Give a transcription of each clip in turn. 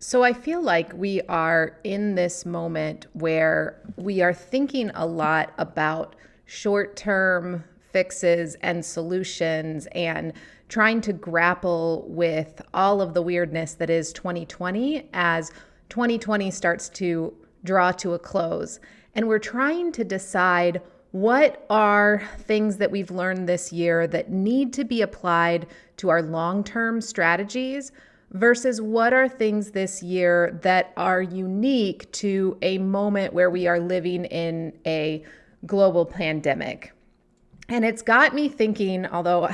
So I feel like we are in this moment where we are thinking a lot about short-term fixes and solutions and trying to grapple with all of the weirdness that is 2020 as 2020 starts to draw to a close. And we're trying to decide what are things that we've learned this year that need to be applied to our long-term strategies versus what are things this year that are unique to a moment where we are living in a global pandemic. And it's got me thinking, although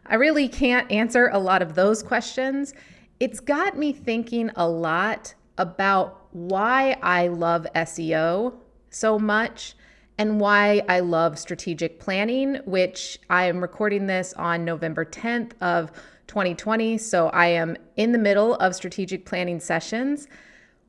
I really can't answer a lot of those questions, it's got me thinking a lot about why I love SEO so much and why I love strategic planning, which I am recording this on November 10th of 2020. So I am in the middle of strategic planning sessions.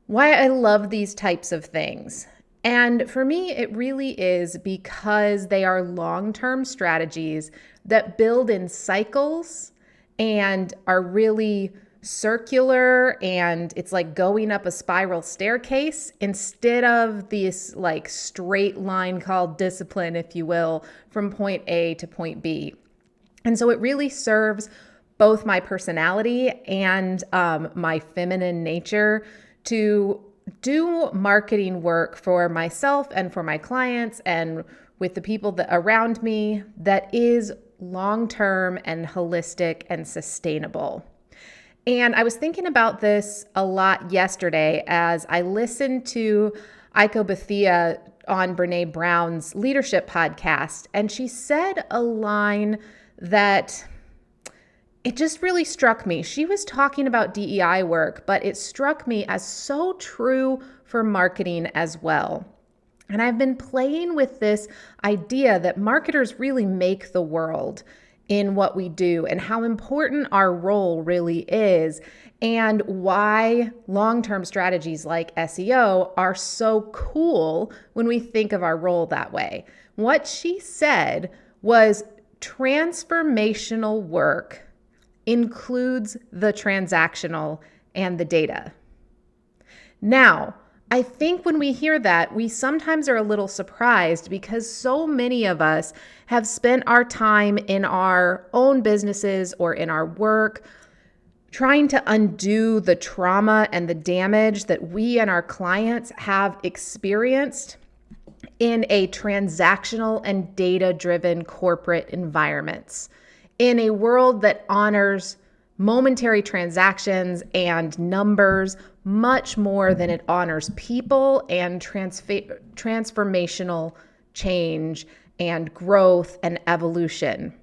Why I love these types of things. And for me, it really is because they are long-term strategies that build in cycles and are really circular, and it's like going up a spiral staircase instead of this like straight line called discipline, if you will, from point A to point B. And so it really serves both my personality and my feminine nature to do marketing work for myself and for my clients and with the people that around me that is long-term and holistic and sustainable. And I was thinking about this a lot yesterday as I listened to E43 on Brene Brown's leadership podcast, and she said a line that it just really struck me. She was talking about DEI work, but it struck me as so true for marketing as well. And I've been playing with this idea that marketers really make the world in what we do and how important our role really is and why long-term strategies like SEO are so cool when we think of our role that way. What she said was transformational work includes the transactional and the data. Now, I think when we hear that, we sometimes are a little surprised because so many of us have spent our time in our own businesses or in our work trying to undo the trauma and the damage that we and our clients have experienced in a transactional and data-driven corporate environments. In a world that honors momentary transactions and numbers much more than it honors people and transformational change and growth and evolution.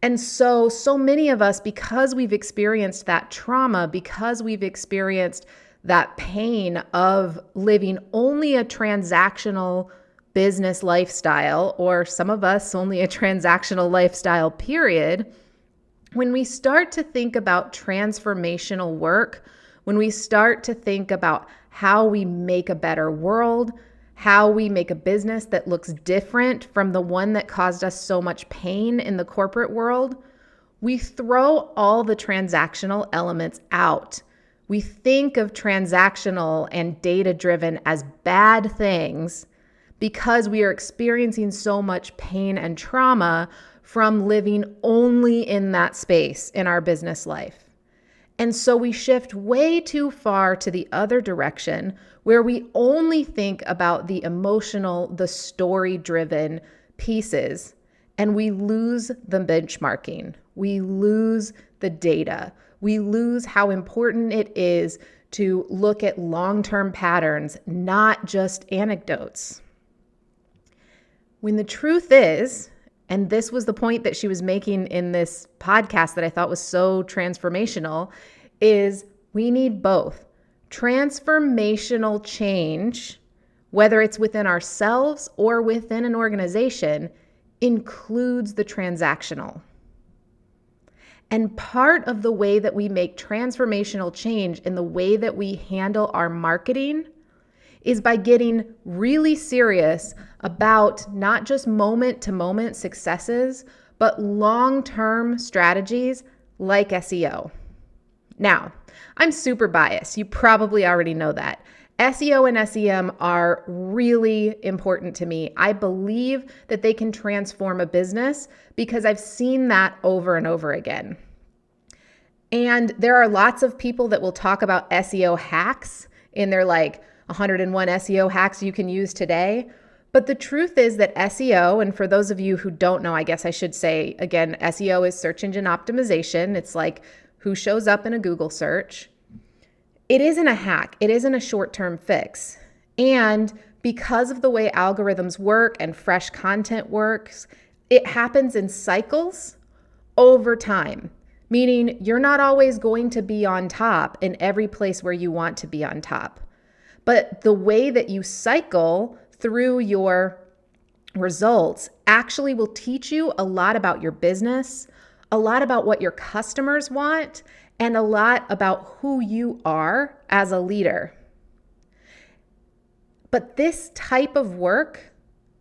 And so many of us, because we've experienced that trauma, because we've experienced that pain of living only a transactional business lifestyle, or some of us only a transactional lifestyle, period. When we start to think about transformational work, when we start to think about how we make a better world, how we make a business that looks different from the one that caused us so much pain in the corporate world, we throw all the transactional elements out. We think of transactional and data-driven as bad things because we are experiencing so much pain and trauma from living only in that space in our business life. And so we shift way too far to the other direction where we only think about the emotional, the story-driven pieces, and we lose the benchmarking. We lose the data. We lose how important it is to look at long-term patterns, not just anecdotes. When the truth is, and this was the point that she was making in this podcast that I thought was so transformational, is we need both. Transformational change, whether it's within ourselves or within an organization, includes the transactional. And part of the way that we make transformational change in the way that we handle our marketing is by getting really serious about not just moment-to-moment successes, but long-term strategies like SEO. Now, I'm super biased. You probably already know that. SEO and SEM are really important to me. I believe that they can transform a business because I've seen that over and over again. And there are lots of people that will talk about SEO hacks in their 101 SEO hacks you can use today. But the truth is that SEO, and for those of you who don't know, I guess I should say, again, SEO is search engine optimization. It's like who shows up in a Google search. It isn't a hack. It isn't a short-term fix. And because of the way algorithms work and fresh content works, it happens in cycles over time, meaning you're not always going to be on top in every place where you want to be on top. But the way that you cycle through your results actually will teach you a lot about your business, a lot about what your customers want, and a lot about who you are as a leader. But this type of work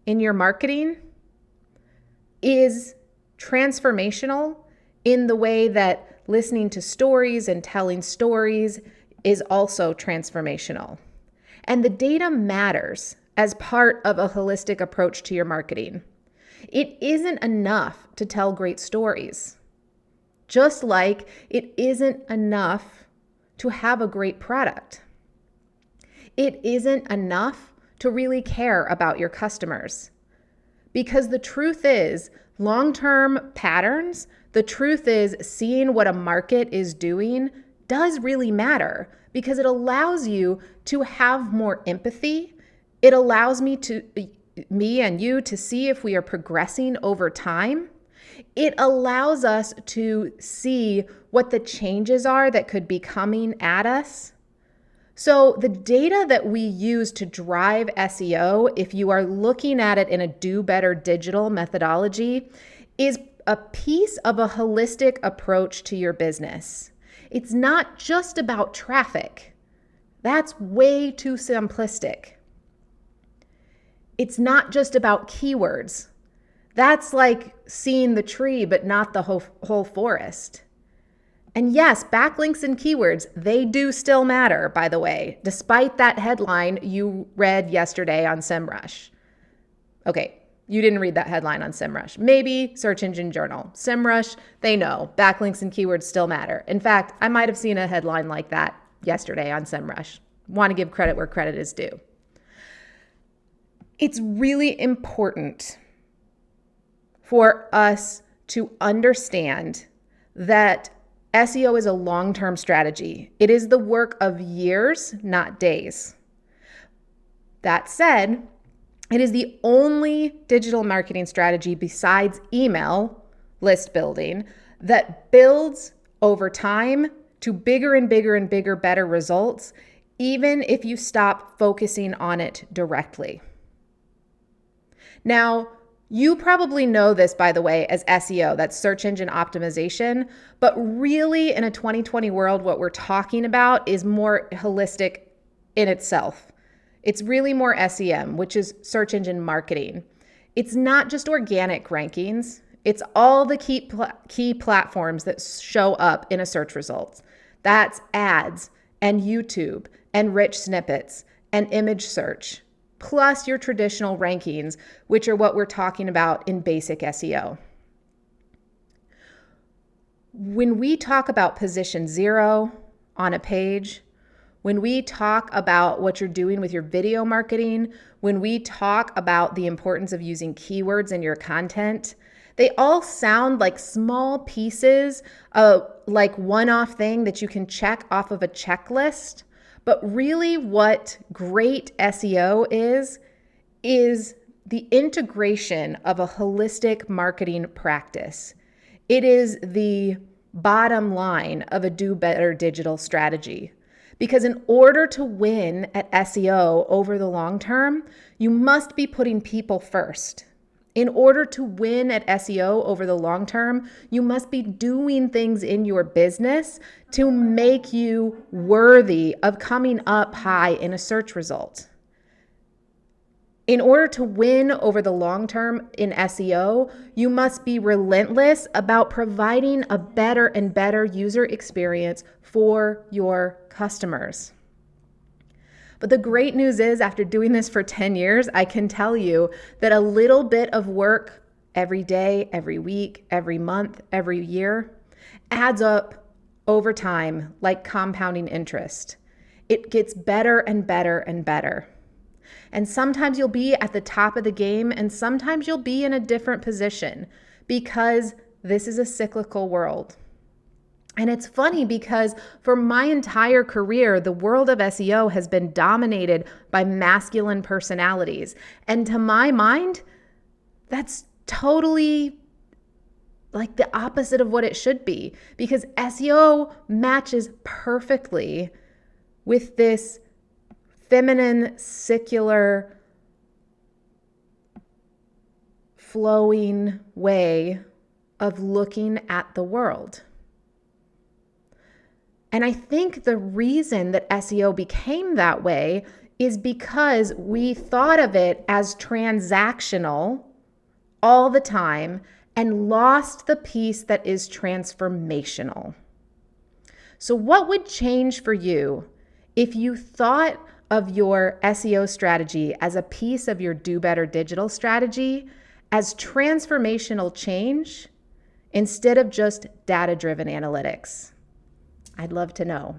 in your marketing is transformational in the way that listening to stories and telling stories is also transformational. And the data matters as part of a holistic approach to your marketing. It isn't enough to tell great stories. Just like it isn't enough to have a great product. It isn't enough to really care about your customers. Because the truth is, long-term patterns, the truth is seeing what a market is doing does really matter because it allows you to have more empathy. It allows me and you to see if we are progressing over time. It allows us to see what the changes are that could be coming at us. So the data that we use to drive SEO, if you are looking at it in a do better digital methodology, is a piece of a holistic approach to your business. It's not just about traffic. That's way too simplistic. It's not just about keywords. That's like seeing the tree, but not the whole forest. And yes, backlinks and keywords, they do still matter, by the way, despite that headline you read yesterday on SEMrush. Okay, you didn't read that headline on SEMrush. Maybe Search Engine Journal. SEMrush, they know backlinks and keywords still matter. In fact, I might have seen a headline like that yesterday on SEMrush. Want to give credit where credit is due. It's really important for us to understand that SEO is a long-term strategy. It is the work of years, not days. That said, it is the only digital marketing strategy besides email list building that builds over time to bigger and bigger and bigger, better results, even if you stop focusing on it directly. Now, you probably know this, by the way, as SEO, that's search engine optimization, but really in a 2020 world, what we're talking about is more holistic in itself. It's really more SEM, which is search engine marketing. It's not just organic rankings. It's all the key platforms that show up in a search results. That's ads and YouTube and rich snippets and image search, plus your traditional rankings, which are what we're talking about in basic SEO. When we talk about position 0 on a page, when we talk about what you're doing with your video marketing, when we talk about the importance of using keywords in your content, they all sound like small pieces of like one-off thing that you can check off of a checklist. But really what great SEO is the integration of a holistic marketing practice. It is the bottom line of a do better digital strategy. Because in order to win at SEO over the long term, you must be putting people first. In order to win at SEO over the long term, you must be doing things in your business to make you worthy of coming up high in a search result. In order to win over the long term in SEO, you must be relentless about providing a better and better user experience for your customers. But the great news is, after doing this for 10 years, I can tell you that a little bit of work every day, every week, every month, every year adds up over time like compounding interest. It gets better and better and better. And sometimes you'll be at the top of the game, and sometimes you'll be in a different position, because this is a cyclical world. And it's funny because for my entire career, the world of SEO has been dominated by masculine personalities. And to my mind, that's totally like the opposite of what it should be, because SEO matches perfectly with this feminine, secular, flowing way of looking at the world. And I think the reason that SEO became that way is because we thought of it as transactional all the time and lost the piece that is transformational. So what would change for you if you thought of your SEO strategy as a piece of your Do Better Digital strategy as transformational change instead of just data-driven analytics? I'd love to know.